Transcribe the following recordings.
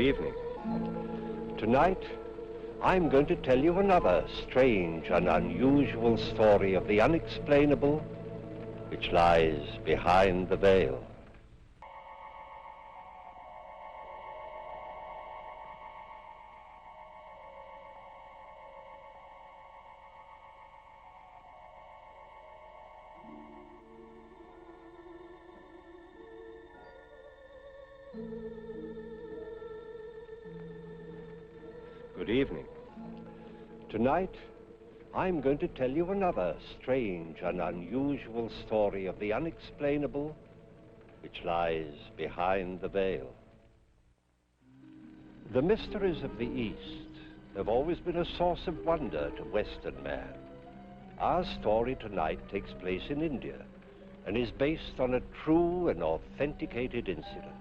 evening. Tonight, I'm going to tell you another strange and unusual story of the unexplainable which lies behind the veil. Good evening. Tonight, I'm going to tell you another strange and unusual story of the unexplainable which lies behind the veil. The mysteries of the East have always been a source of wonder to Western man. Our story tonight takes place in India and is based on a true and authenticated incident.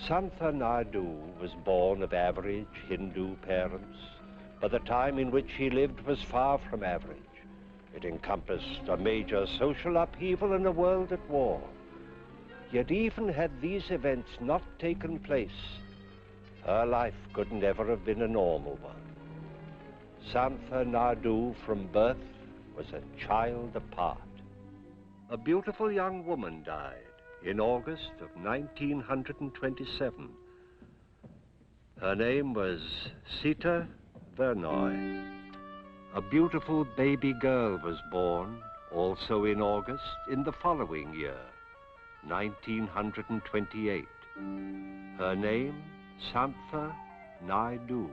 Santha Naidu was born of average Hindu parents, but the time in which he lived was far from average. It encompassed a major social upheaval and a world at war. Yet even had these events not taken place, her life could never have been a normal one. Santha Naidu from birth was a child apart. A beautiful young woman died in August of 1927. Her name was Sita Vernoy. A beautiful baby girl was born, also in August, in the following year, 1928. Her name, Santha Naidu.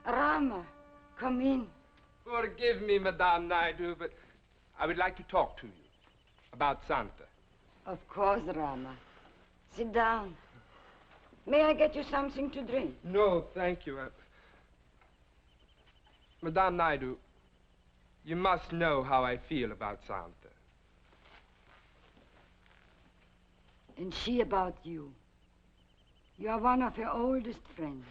Rama, come in. Forgive me, Madame Naidu, but I would like to talk to you about Santa. Of course, Rama. Sit down. May I get you something to drink? No, thank you. Madame Naidu, you must know how I feel about Santa. And she about you. You are one of her oldest friends.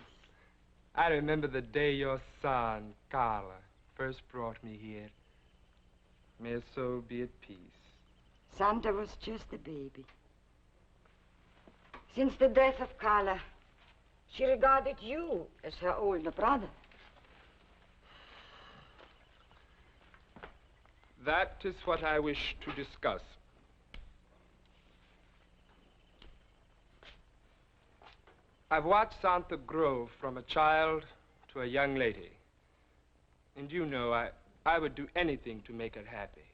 I remember the day your son, Carla, first brought me here. May his soul be at peace. Santa was just a baby. Since the death of Carla, she regarded you as her older brother. That is what I wish to discuss. I've watched Santa grow from a child to a young lady. And you know, I would do anything to make her happy.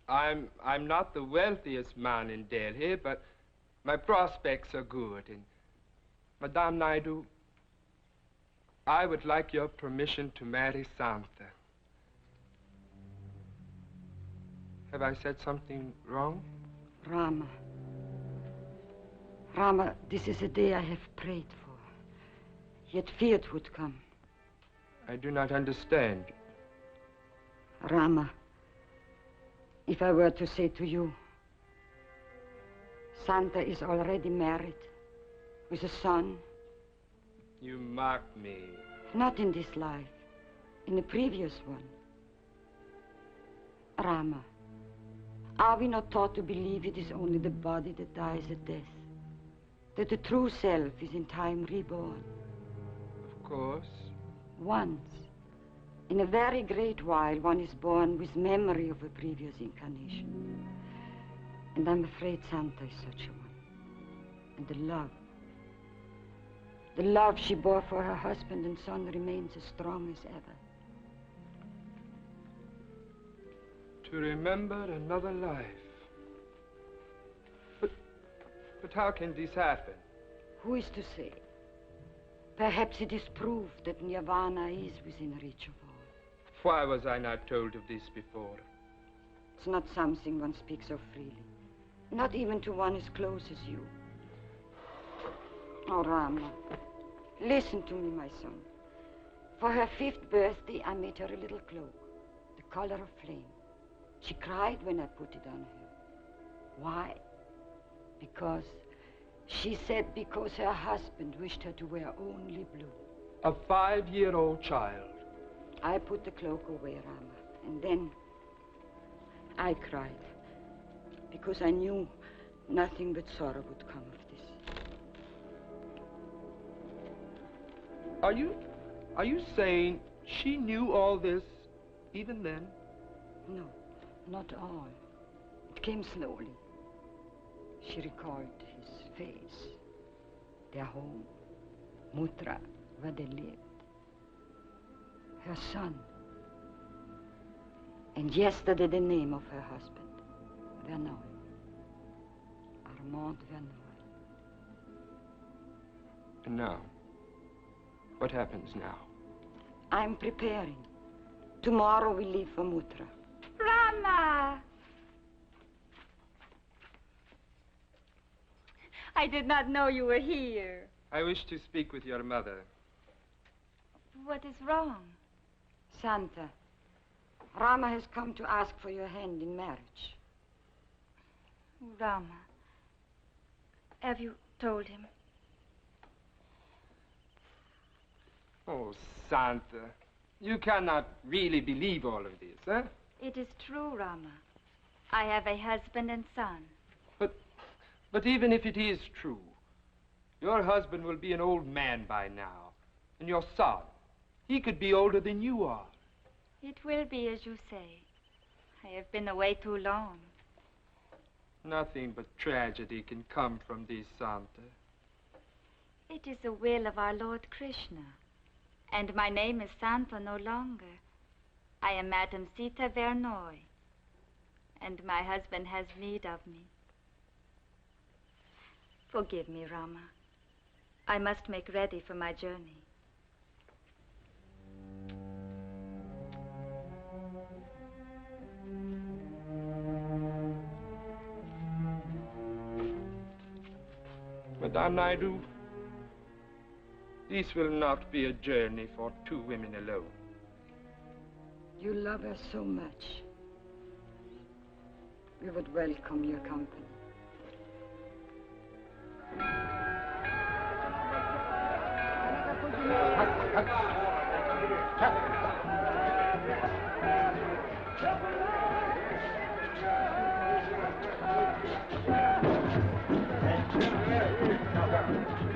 I'm not the wealthiest man in Delhi, but my prospects are good. And Madame Naidu, I would like your permission to marry Santa. Have I said something wrong? Rama, this is a day I have prayed for, yet feared would come. I do not understand. Rama, if I were to say to you, Santa is already married with a son. You mock me. Not in this life, in the previous one. Rama, are we not taught to believe it is only the body that dies at death? That the true self is in time reborn? Of course. Once, in a very great while, one is born with memory of a previous incarnation. And I'm afraid Santa is such a one. And the love she bore for her husband and son remains as strong as ever. To remember another life. But how can this happen? Who is to say? Perhaps it is proof that nirvana is within reach of all. Why was I not told of this before? It's not something one speaks of freely. Not even to one as close as you. Oh, Rama, listen to me, my son. For her 5th birthday, I made her a little cloak, the color of flame. She cried when I put it on her. Why? Because She said because her husband wished her to wear only blue. A 5-year-old child. I put the cloak away, Rama, and then I cried because I knew nothing but sorrow would come of this. Are you saying she knew all this even then? No, not all. It came slowly. She recalled his face, their home, Mutra, where they lived, her son, and yesterday the name of her husband, Verneuil, Armand Verneuil. And now, what happens now? I'm preparing. Tomorrow we leave for Mutra. Rama! I did not know you were here. I wish to speak with your mother. What is wrong? Santa, Rama has come to ask for your hand in marriage. Rama, have you told him? Oh, Santa, you cannot really believe all of this, huh? It is true, Rama. I have a husband and son. But even if it is true, your husband will be an old man by now. And your son, he could be older than you are. It will be as you say. I have been away too long. Nothing but tragedy can come from this, Santa. It is the will of our Lord Krishna. And my name is Santa no longer. I am Madame Sita Verneuil. And my husband has need of me. Forgive me, Rama. I must make ready for my journey. Madame Naidu, this will not be a journey for 2 women alone. You love her so much. We would welcome your company.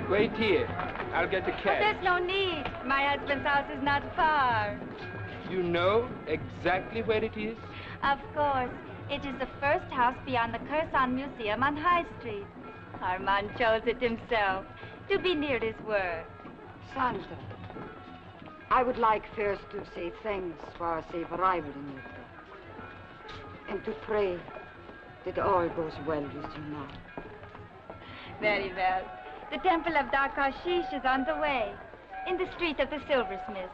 Wait here. I'll get a cab. There's no need. My husband's house is not far. You know exactly where it is? Of course. It is the first house beyond the Curson Museum on High Street. Armand chose it himself to be near his work. Santa, I would like first to say thanks for our safe arrival in Mutra, and to pray that all goes well with you now. Very well. The temple of Darkashish is on the way, in the street of the silversmith.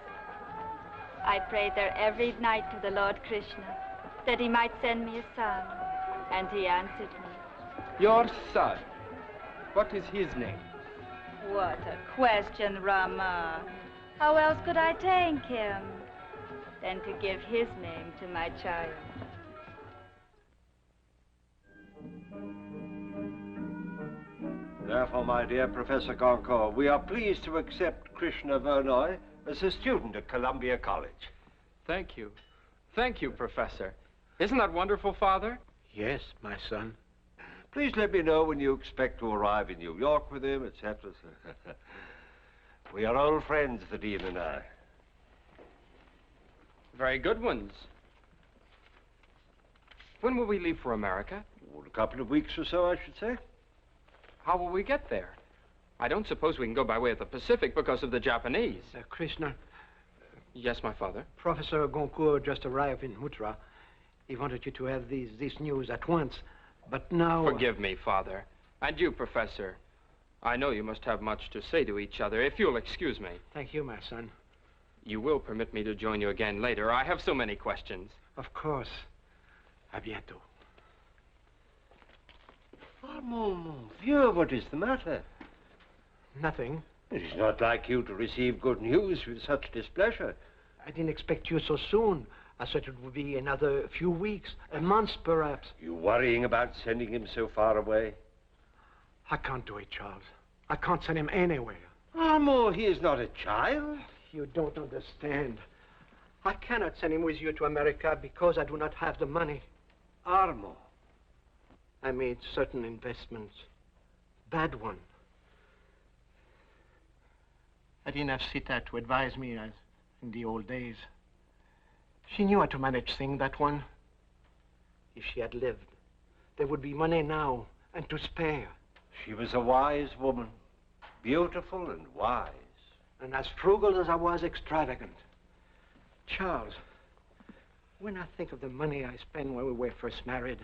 I prayed there every night to the Lord Krishna, that he might send me a son, and he answered me. Your son? What is his name? What a question, Rama. How else could I thank him than to give his name to my child? Therefore, my dear Professor Goncourt, we are pleased to accept Krishna Verneuil as a student at Columbia College. Thank you. Thank you, Professor. Isn't that wonderful, Father? Yes, my son. Please let me know when you expect to arrive in New York with him, etc. We are old friends, the Dean and I. Very good ones. When will we leave for America? Well, a couple of weeks or so, I should say. How will we get there? I don't suppose we can go by way of the Pacific because of the Japanese. Krishna. Yes, my father? Professor Goncourt just arrived in Mutra. He wanted you to have this news at once, but now... Forgive me, Father. And you, Professor. I know you must have much to say to each other, if you'll excuse me. Thank you, my son. You will permit me to join you again later. I have so many questions. Of course. À bientôt. Oh, mon vieux, what is the matter? Nothing. It is not like you to receive good news with such displeasure. I didn't expect you so soon. I thought it would be another few weeks, a month perhaps. You worrying about sending him so far away? I can't do it, Charles. I can't send him anywhere. Armand, he is not a child. You don't understand. I cannot send him with you to America because I do not have the money. Armand. I made certain investments. Bad one. I didn't have Sita to advise me as in the old days. She knew how to manage things, that one. If she had lived, there would be money now and to spare. She was a wise woman, beautiful and wise. And as frugal as I was extravagant. Charles, when I think of the money I spent when we were first married,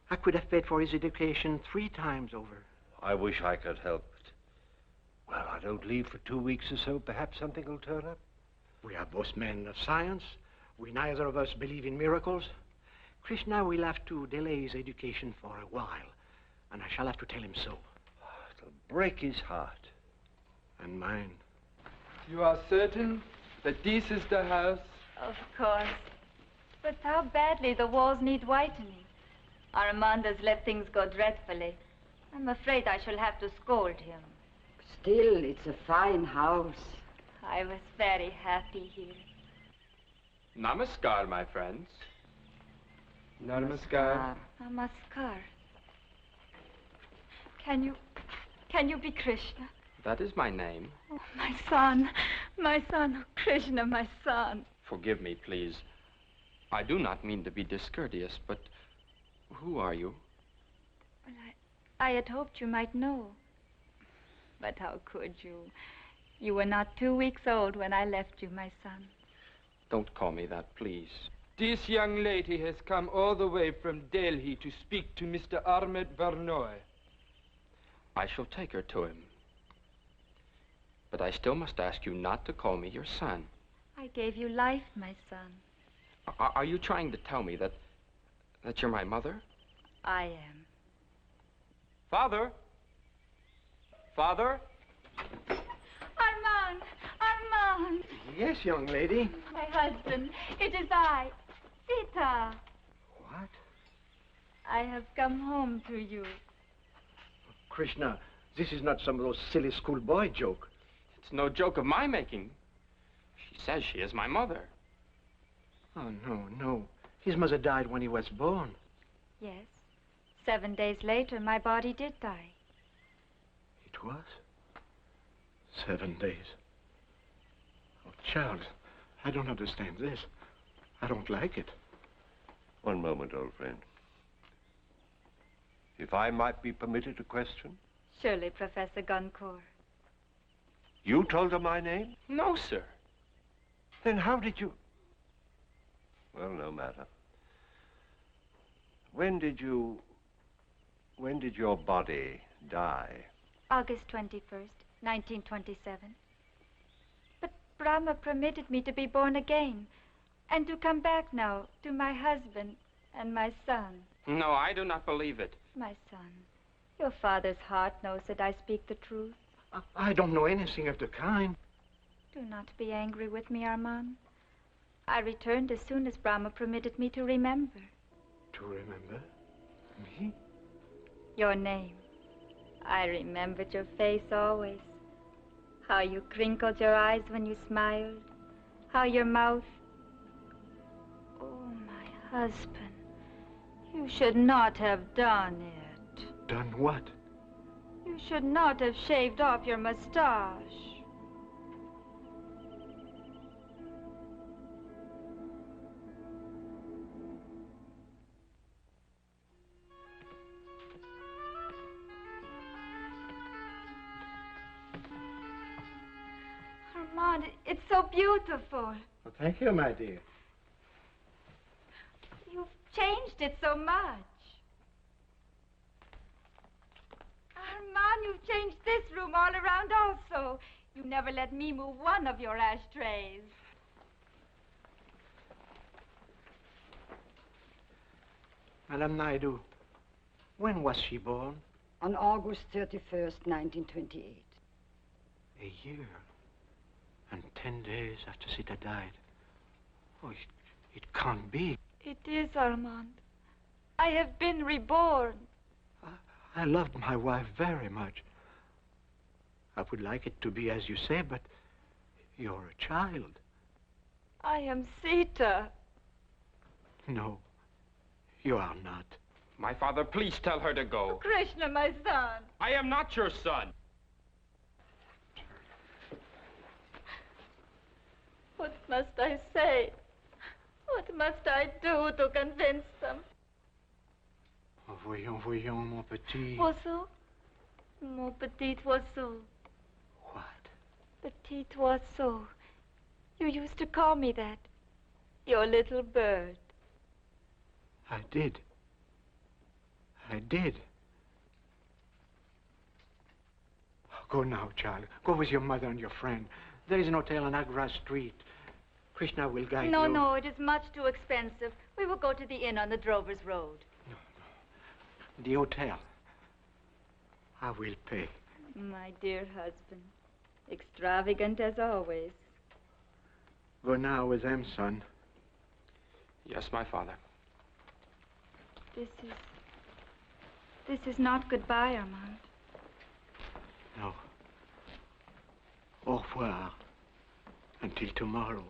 I could have paid for his education 3 times over. I wish I could help it. Well, I don't leave for 2 weeks or so. Perhaps something will turn up. We are both men of science. We neither of us believe in miracles. Krishna will have to delay his education for a while, and I shall have to tell him so. It'll break his heart. And mine. You are certain that this is the house? Of course. But how badly the walls need whitening. Armand has let things go dreadfully. I'm afraid I shall have to scold him. Still, it's a fine house. I was very happy here. Namaskar, my friends. Namaskar. Namaskar. Can you be Krishna? That is my name. Oh, my son, oh, Krishna, my son. Forgive me, please. I do not mean to be discourteous, but who are you? Well, I had hoped you might know. But how could you? You were not 2 weeks old when I left you, my son. Don't call me that, please. This young lady has come all the way from Delhi to speak to Mr. Ahmed Vernoy. I shall take her to him. But I still must ask you not to call me your son. I gave you life, my son. Are you trying to tell me that you're my mother? I am. Father? Father? Armand! Yes, young lady. My husband, it is I, Sita. What? I have come home to you. Krishna, this is not some of those silly schoolboy joke. It's no joke of my making. She says she is my mother. Oh, no. His mother died when he was born. Yes. 7 days later, my body did die. It was? 7 days. Oh, Charles, I don't understand this. I don't like it. One moment, old friend. If I might be permitted a question? Surely, Professor Goncourt. You told her my name? No, sir. Then how did you... Well, no matter. When did your body die? August 21st, 1927. But Brahma permitted me to be born again and to come back now to my husband and my son. No, I do not believe it. My son, your father's heart knows that I speak the truth. I don't know anything of the kind. Do not be angry with me, Armand. I returned as soon as Brahma permitted me to remember. To remember? Me? Your name. I remembered your face always. How you crinkled your eyes when you smiled. How your mouth... Oh, my husband. You should not have done it. Done what? You should not have shaved off your mustache. Armand, it's so beautiful. Well, thank you, my dear. You've changed it so much. Armand, you've changed this room all around also. You never let me move one of your ashtrays. Madame Naidu, when was she born? On August 31st, 1928. A year. And 10 days after Sita died. Oh, it can't be. It is, Armand. I have been reborn. I loved my wife very much. I would like it to be as you say, but you're a child. I am Sita. No, you are not. My father, please tell her to go. Krishna, my son. I am not your son. What must I say? What must I do to convince them? Voyons, voyons, mon petit. Oiseau? Mon petit oiseau. What? Petit oiseau. You used to call me that. Your little bird. I did. I did. Go now, child. Go with your mother and your friend. There is an hotel on Agra Street. Krishna will guide you. No, it is much too expensive. We will go to the inn on the Drover's Road. The hotel. I will pay. My dear husband, extravagant as always. Go now with them, son. Yes, my father. This is not goodbye, Armand. No. Au revoir. Until tomorrow.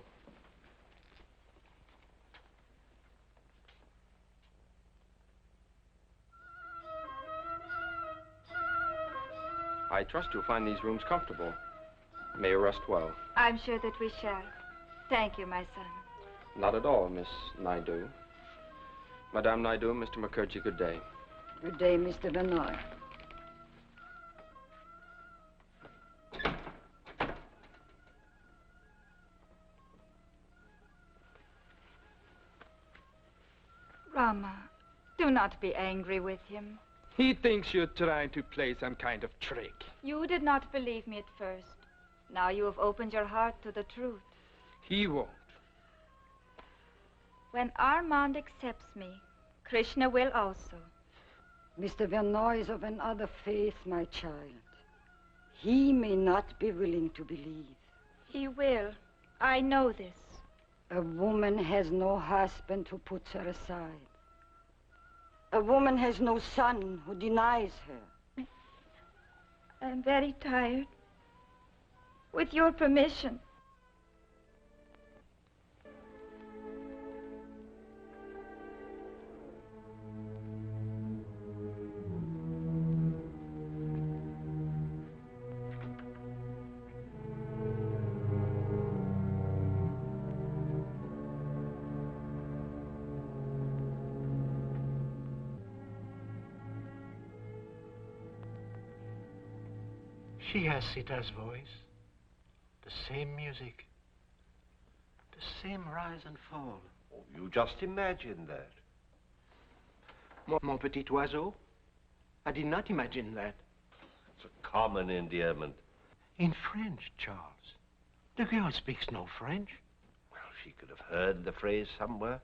I trust you'll find these rooms comfortable. May you rest well. I'm sure that we shall. Thank you, my son. Not at all, Miss Naidu. Madame Naidu, Mr. Mukherjee, good day. Good day, Mr. Benoit. Rama, do not be angry with him. He thinks you're trying to play some kind of trick. You did not believe me at first. Now you have opened your heart to the truth. He won't. When Armand accepts me, Krishna will also. Mr. Vernoy is of another faith, my child. He may not be willing to believe. He will. I know this. A woman has no husband who puts her aside. A woman has no son who denies her. I'm very tired. With your permission. She has Sita's voice, the same music, the same rise and fall. Oh, you just imagine that. Mon petit oiseau? I did not imagine that. It's a common endearment. In French, Charles. The girl speaks no French. Well, she could have heard the phrase somewhere.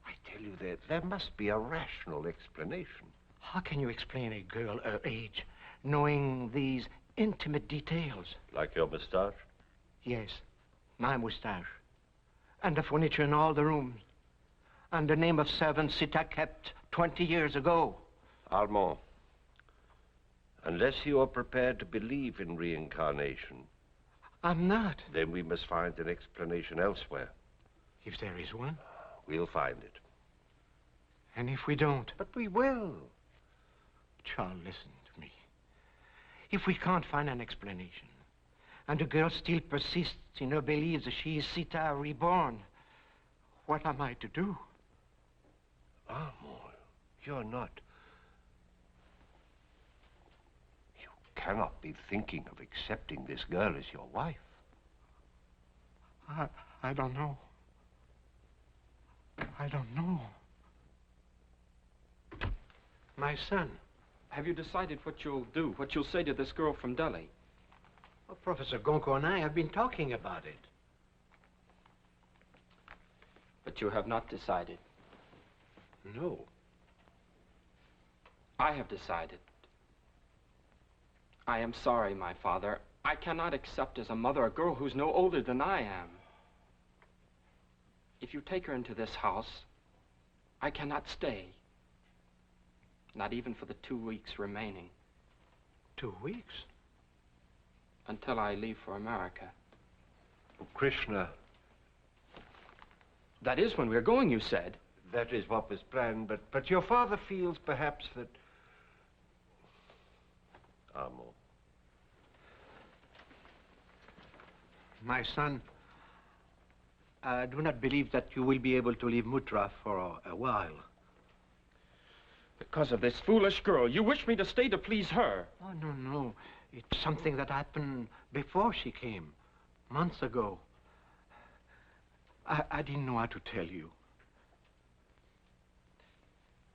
I tell you, there must be a rational explanation. How can you explain a girl her age, knowing these intimate details? Like your moustache? Yes, my moustache. And the furniture in all the rooms. And the name of servant Sita kept 20 years ago. Armand, unless you are prepared to believe in reincarnation... I'm not. Then we must find an explanation elsewhere. If there is one? We'll find it. And if we don't? But we will. Charles, listen to me. If we can't find an explanation, and the girl still persists in her belief that she is Sita reborn, what am I to do? Armand, you're not. You cannot be thinking of accepting this girl as your wife. I don't know. I don't know. My son. Have you decided what you'll do, what you'll say to this girl from Delhi? Well, Professor Gonko and I have been talking about it. But you have not decided. No. I have decided. I am sorry, my father. I cannot accept as a mother a girl who's no older than I am. If you take her into this house, I cannot stay. Not even for the 2 weeks remaining. 2 weeks? Until I leave for America. Oh, Krishna. That is when we're going, you said. That is what was planned, but your father feels perhaps that... Amo. My son, I do not believe that you will be able to leave Mutra for a while. Because of this foolish girl. You wish me to stay to please her. Oh, no, no. It's something that happened before she came, months ago. I didn't know how to tell you.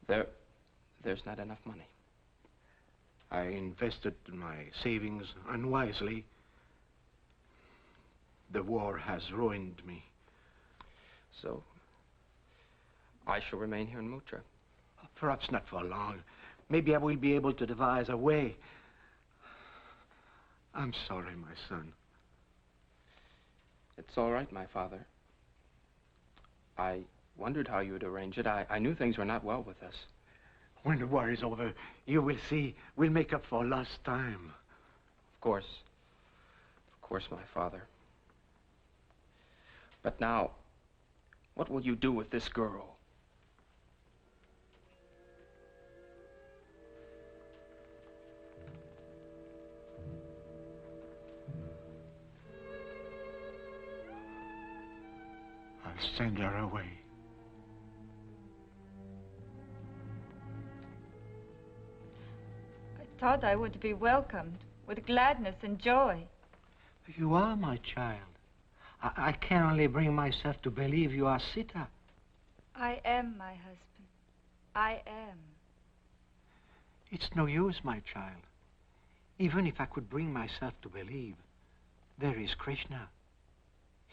There's not enough money. I invested my savings unwisely. The war has ruined me. So, I shall remain here in Mutra. Perhaps not for long. Maybe I will be able to devise a way. I'm sorry, my son. It's all right, my father. I wondered how you'd arrange it. I knew things were not well with us. When the war is over, you will see, we'll make up for lost time. Of course, my father. But now, what will you do with this girl? I'll send her away. I thought I would be welcomed with gladness and joy. You are my child. I can only bring myself to believe you are Sita. I am my husband. I am. It's no use, my child. Even if I could bring myself to believe, there is Krishna.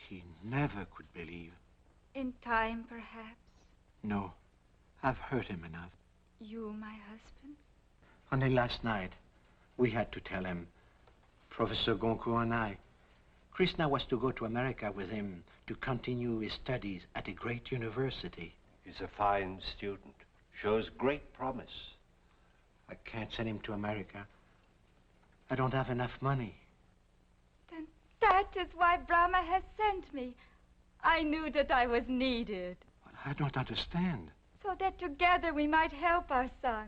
He never could believe. In time, perhaps. No, I've hurt him enough. You, my husband? Only last night, we had to tell him, Professor Goncourt and I, Krishna was to go to America with him to continue his studies at a great university. He's a fine student. Shows great promise. I can't send him to America. I don't have enough money. Then that is why Brahma has sent me. I knew that I was needed. But I don't understand. So that together we might help our son.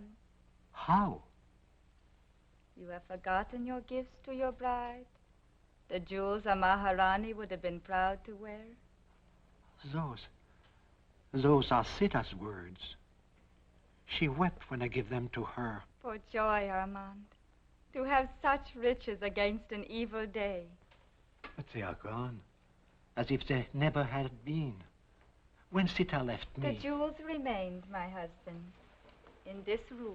How? You have forgotten your gifts to your bride? The jewels a Maharani would have been proud to wear? Those are Sita's words. She wept when I gave them to her. For joy, Armand, to have such riches against an evil day. But they are gone, as if they never had been. When Sita left me... The jewels remained, my husband, in this room.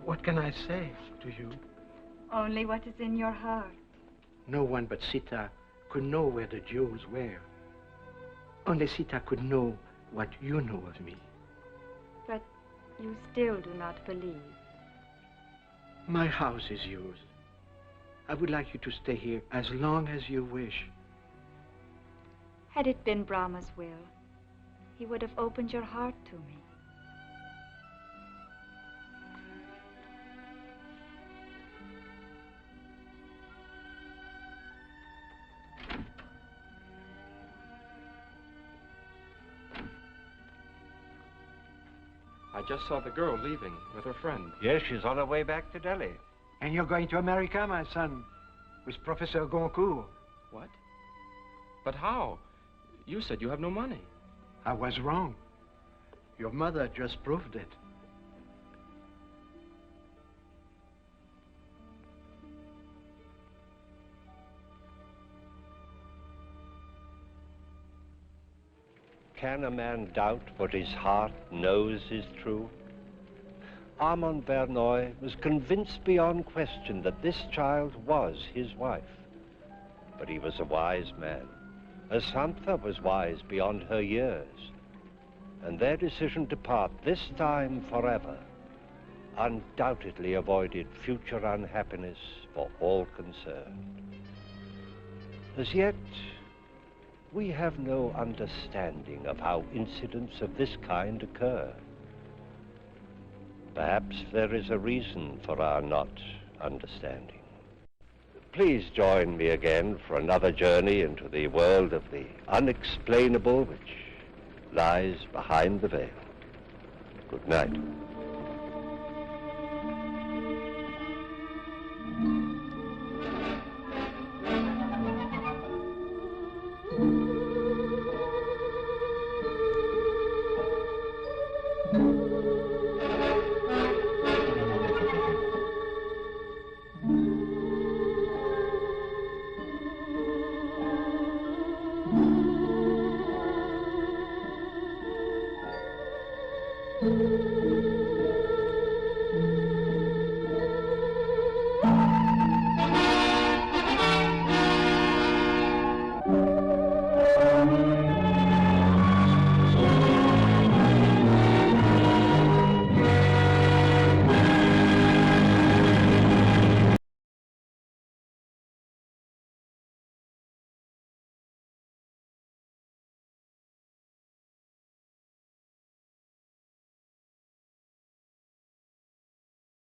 What can I say to you? Only what is in your heart. No one but Sita could know where the jewels were. Only Sita could know what you know of me. But you still do not believe. My house is yours. I would like you to stay here as long as you wish. Had it been Brahma's will, he would have opened your heart to me. I just saw the girl leaving with her friend. Yes, she's on her way back to Delhi. And you're going to America, my son, with Professor Goncourt. What? But how? You said you have no money. I was wrong. Your mother just proved it. can a man doubt what his heart knows is true? Armand Verneuil was convinced beyond question that this child was his wife. But he was a wise man, as Santha was wise beyond her years. And their decision to part, this time forever, undoubtedly avoided future unhappiness for all concerned. As yet, we have no understanding of how incidents of this kind occur. Perhaps there is a reason for our not understanding. Please join me again for another journey into the world of the unexplainable which lies behind the veil. Good night.